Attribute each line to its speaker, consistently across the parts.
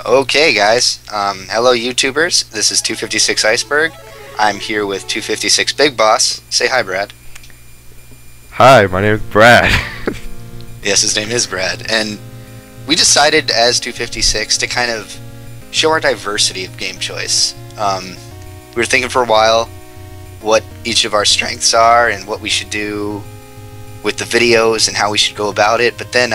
Speaker 1: Okay, guys. Hello, YouTubers. This is 256 Iceberg. I'm here with 256 Big Boss. Say hi, Brad.
Speaker 2: Hi, my name is Brad.
Speaker 1: Yes, his name is Brad. And we decided as 256 to kind of show our diversity of game choice. We were thinking for a while what each of our strengths are and what we should do with the videos and how we should go about it. But then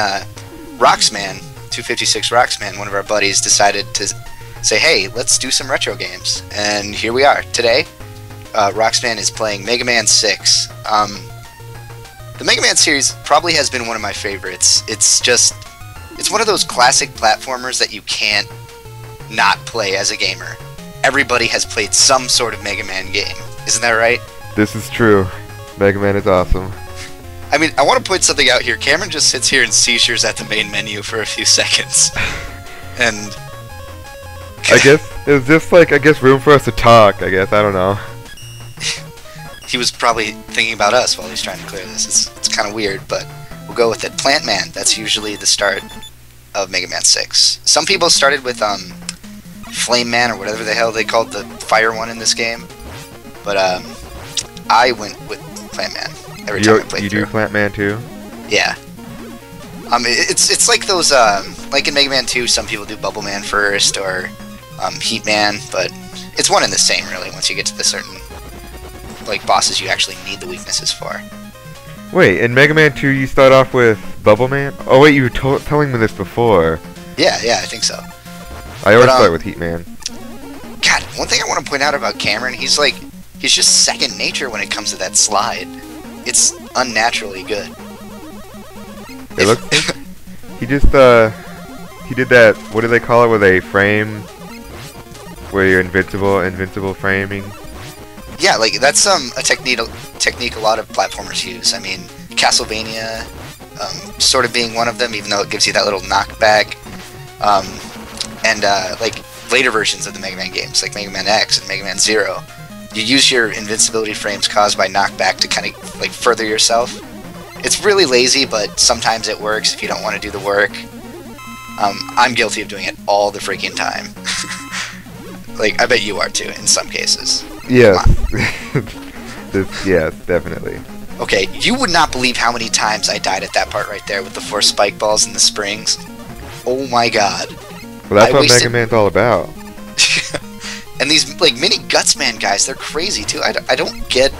Speaker 1: Roxman, 256 Roxman, one of our buddies, decided to say, hey, let's do some retro games. And here we are. Today, Roxman is playing Megaman 6. The Megaman series probably has been one of my favorites. It's one of those classic platformers that you can't not play as a gamer. Everybody has played some sort of Mega Man game. Isn't that right?
Speaker 2: This is true. Mega Man is awesome.
Speaker 1: I mean, I want to point something out here. Cameron just sits here and seizures at the main menu for a few seconds. And
Speaker 2: I guess it was just like, room for us to talk, I guess. I don't know.
Speaker 1: He was probably thinking about us while he's trying to clear this. It's kind of weird, but we'll go with it. Plant Man, that's usually the start of Mega Man 6. Some people started with Flame Man or whatever the hell they called the fire one in this game. But I went with Plant Man every time I played through.
Speaker 2: You do Plant Man too?
Speaker 1: Yeah. It's like those like in Mega Man 2, some people do Bubble Man first or Heat Man, but it's one and the same really once you get to the certain like bosses you actually need the weaknesses for.
Speaker 2: Wait, in Mega Man 2 you start off with Bubble Man? Oh wait, you were telling me this before.
Speaker 1: Yeah, I think so.
Speaker 2: I always start with Heat Man.
Speaker 1: God, one thing I want to point out about Cameron, he's just second nature when it comes to that slide. It's unnaturally good.
Speaker 2: It looks he just he did that, what do they call it, where they frame where you're invincible framing?
Speaker 1: Yeah, like that's a technique a lot of platformers use. I mean, Castlevania sort of being one of them, even though it gives you that little knockback. And like later versions of the Mega Man games, like Mega Man X and Mega Man 0, you use your invincibility frames caused by knockback to kind of like further yourself. It's really lazy, but sometimes it works if you don't want to do the work. I'm guilty of doing it all the freaking time. Like, I bet you are too, in some cases.
Speaker 2: Yes. Yes, definitely.
Speaker 1: Okay, you would not believe how many times I died at that part right there with the 4 spike balls and the springs. Oh my god.
Speaker 2: Well, that's what Mega Man's all about.
Speaker 1: And these, like, mini Gutsman guys, they're crazy too. I don't get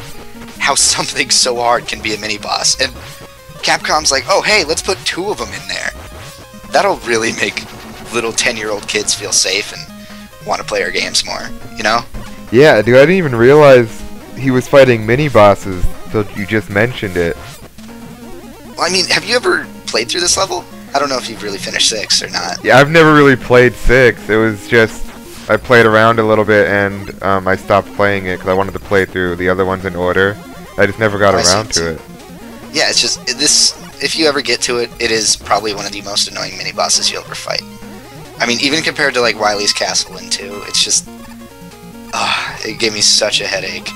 Speaker 1: how something so hard can be a mini-boss. And Capcom's like, oh hey, let's put 2 of them in there. That'll really make little 10-year-old kids feel safe and want to play our games more, you know?
Speaker 2: Yeah, dude, I didn't even realize he was fighting mini-bosses until you just mentioned it.
Speaker 1: Well, I mean, have you ever played through this level? I don't know if you've really finished 6 or not.
Speaker 2: Yeah, I've never really played 6. It was just, I played around a little bit and I stopped playing it because I wanted to play through the other ones in order. I just never got around to it.
Speaker 1: Yeah, it's just, if you ever get to it, it is probably one of the most annoying mini-bosses you'll ever fight. I mean, even compared to like Wily's Castle in 2, it's just, it gave me such a headache.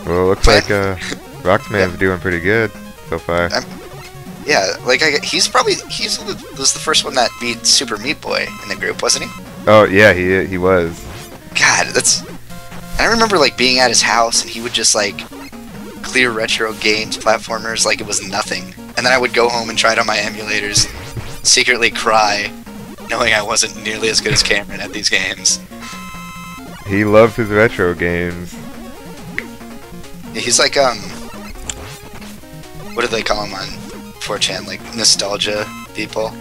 Speaker 2: Well, it looks like Roxman's doing pretty good so far.
Speaker 1: Yeah, like he was the first one that beat Super Meat Boy in the group, wasn't he?
Speaker 2: Oh yeah, he was.
Speaker 1: God, I remember like being at his house and he would just like clear retro games, platformers like it was nothing, and then I would go home and try it on my emulators, secretly cry, knowing I wasn't nearly as good as Cameron at these games.
Speaker 2: He loves his retro games.
Speaker 1: He's like what do they call him on 4chan, like nostalgia people?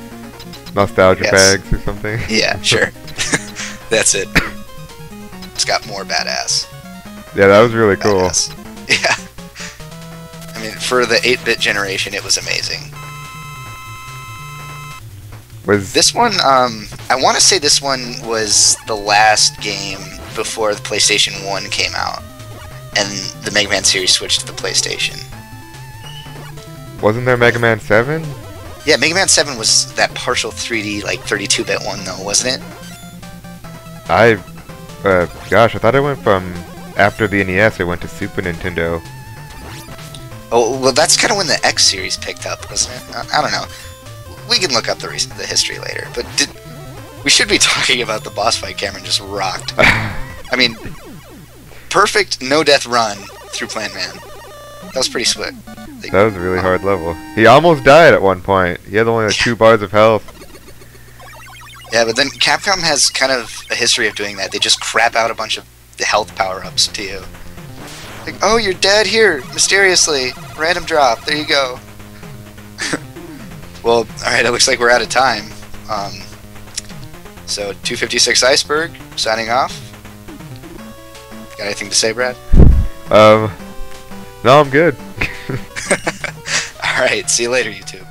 Speaker 2: Nostalgia bags or something?
Speaker 1: Yeah, sure. That's it. It's got more badass.
Speaker 2: Yeah, that was really cool.
Speaker 1: Yeah. I mean, for the 8-bit generation, it was amazing. This one, I want to say this one was the last game before the PlayStation 1 came out, and the Mega Man series switched to the PlayStation.
Speaker 2: Wasn't there Mega Man 7?
Speaker 1: Yeah, Mega Man 7 was that partial 3D, like 32-bit one, though, wasn't it?
Speaker 2: Gosh, I thought it went from after the NES, it went to Super Nintendo.
Speaker 1: Oh, well, that's kind of when the X series picked up, wasn't it? I don't know. We can look up the history later. But We should be talking about the boss fight Cameron just rocked. I mean, perfect no-death run through Plant Man. That was pretty slick. Like,
Speaker 2: that was a really hard level. He almost died at one point. He had only like 2 bars of health.
Speaker 1: Yeah, but then Capcom has kind of a history of doing that. They just crap out a bunch of health power-ups to you. Like, oh, you're dead here, mysteriously. Random drop. There you go. Well, alright, it looks like we're out of time. So, 256 Iceberg, signing off. Got anything to say, Brad?
Speaker 2: No, I'm good.
Speaker 1: Alright, see you later, YouTube.